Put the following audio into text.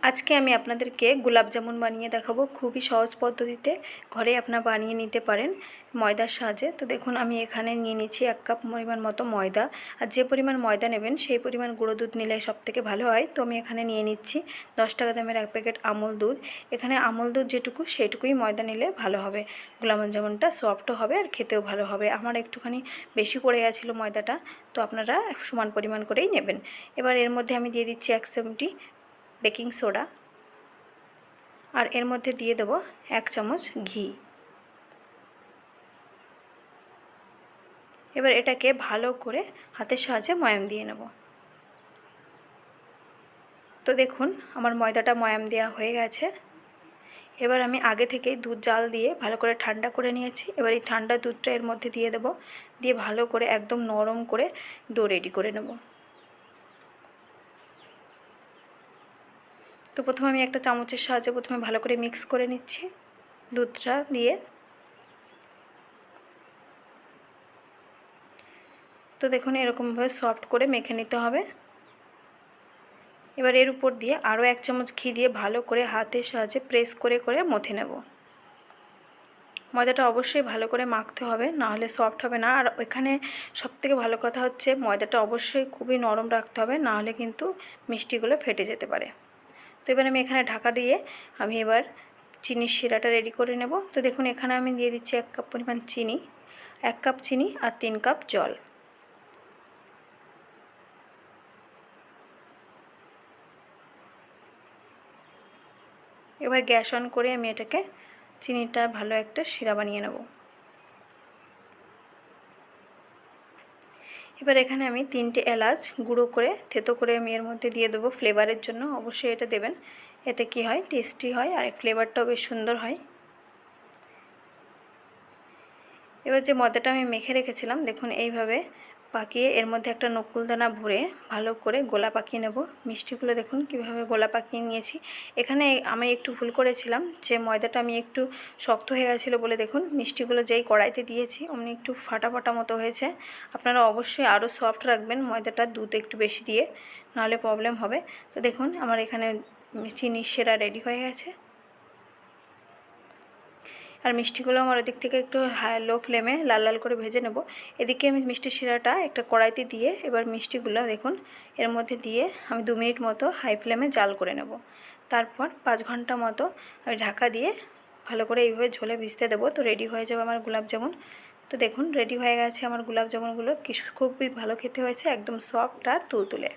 আজকে আমি আপনাদেরকে গোলাপ জামুন বানিয়ে দেখাবো। খুবই সহজ পদ্ধতিতে ঘরে আপনারা বানিয়ে নিতে পারেন ময়দার সাহায্যে। তো দেখুন আমি এখানে নিয়ে নিচ্ছি 1 কাপ পরিমাণ মতো ময়দা। আর যে পরিমাণ ময়দা নেবেন সেই পরিমাণ গুঁড়ো দুধ নিলে সবথেকে ভালো হয়। তো আমি এখানে নিয়ে নিচ্ছি 10 টাকা দামের 1 প্যাকেট আমুল দুধ। এখানে আমুল দুধ যেটুকু সেইটুকুই ময়দা নিলে ভালো হবে। গোলাপ জামুনটা সফটও হবে আর খেতেও ভালো হবে। আমার একটুখানি বেশি পড়ে গেছিলো ময়দাটা, তো আপনারা সমান পরিমাণ করেই নেবেন। এবার এর মধ্যে আমি দিয়ে দিচ্ছি 1 চিমটি বেকিং সোডা, আর এর মধ্যে দিয়ে দেব 1 চামচ ঘি। এবার এটাকে ভালো করে হাতের সাহায্যে ময়াম দিয়ে নেব। তো দেখুন আমার ময়দাটা ময়াম দেওয়া হয়ে গেছে। এবার আমি আগে থেকেই দুধ জাল দিয়ে ভালো করে ঠান্ডা করে নিয়েছি। এবার এই ঠান্ডা দুধটা এর মধ্যে দিয়ে দেব, দিয়ে ভালো করে একদম নরম করে ডো রেডি করে নেব। তো প্রথমে আমি একটা চামচের সাহায্যে প্রথমে ভালো করে মিক্স করে নিচ্ছি দুধটা দিয়ে। তো দেখুন এরকমভাবে সফট করে মেখে নিতে হবে। এবার এর উপর দিয়ে আরও 1 চামচ ঘি দিয়ে ভালো করে হাতের সাহায্যে প্রেস করে করে মথে নেব। ময়দাটা অবশ্যই ভালো করে মাখতে হবে, না হলে সফট হবে না। আর এখানে সবথেকে ভালো কথা হচ্ছে ময়দাটা অবশ্যই খুবই নরম রাখতে হবে, না হলে কিন্তু মিষ্টিগুলো ফেটে যেতে পারে। তো এবার আমি এখানে ঢাকা দিয়ে আমি এবার চিনির শিরাটা রেডি করে নেব। তো দেখুন এখানে আমি দিয়ে দিচ্ছি 1 কাপ পরিমাণ চিনি, 1 কাপ চিনি আর 3 কাপ জল। এবার গ্যাস অন করে আমি এটাকে চিনিটা ভালো একটা শিরা বানিয়ে নেব। এবার এখানে আমি 3টে এলাচ গুঁড়ো করে থেতো করে আমি এর মধ্যে দিয়ে দেবো ফ্লেভারের জন্য। অবশ্যই এটা দেবেন, এতে কি হয় টেস্টি হয় আর ফ্লেভারটাও বেশ সুন্দর হয়। এবার যে ময়দাটা আমি মেখে রেখেছিলাম দেখুন এইভাবে পাকিয়ে এর মধ্যে একটা নকুলদানা ভরে ভালো করে গোলা পাকিয়ে নেব। মিষ্টিগুলো দেখুন কিভাবে গোলা পাকিয়ে নিয়েছি। এখানে আমি একটু ভুল করেছিলাম, যে ময়দাটা আমি একটু শক্ত হয়ে গেছিলো বলে দেখুন মিষ্টিগুলো যেই কড়াইতে দিয়েছি অমনি একটু ফাটা ফাটা মতো হয়েছে। আপনারা অবশ্যই আরও সফট রাখবেন ময়দাটা, দুধ একটু বেশি দিয়ে, নাহলে প্রবলেম হবে। তো দেখুন আমার এখানে চিনির শিরা রেডি হয়ে গেছে। আর মিষ্টিগুলো আমার ওদিক থেকে একটু লো ফ্লেমে লাল লাল করে ভেজে নেব। এদিকে আমি মিষ্টি শিরাটা একটা কড়াইতে দিয়ে এবার মিষ্টিগুলো দেখুন এর মধ্যে দিয়ে আমি 2 মিনিট মতো হাই ফ্লেমে জাল করে নেব। তারপর 5 ঘন্টা মতো আমি ঢাকা দিয়ে ভালো করে এইভাবে ঝোলে ভিজতে দেবো। তো রেডি হয়ে যাবে আমার গোলাপ জামুন। তো দেখুন রেডি হয়ে গেছে আমার গোলাপ জামুনগুলো, খুবই ভালো খেতে হয়েছে, একদম সফট আর তুলতুলে।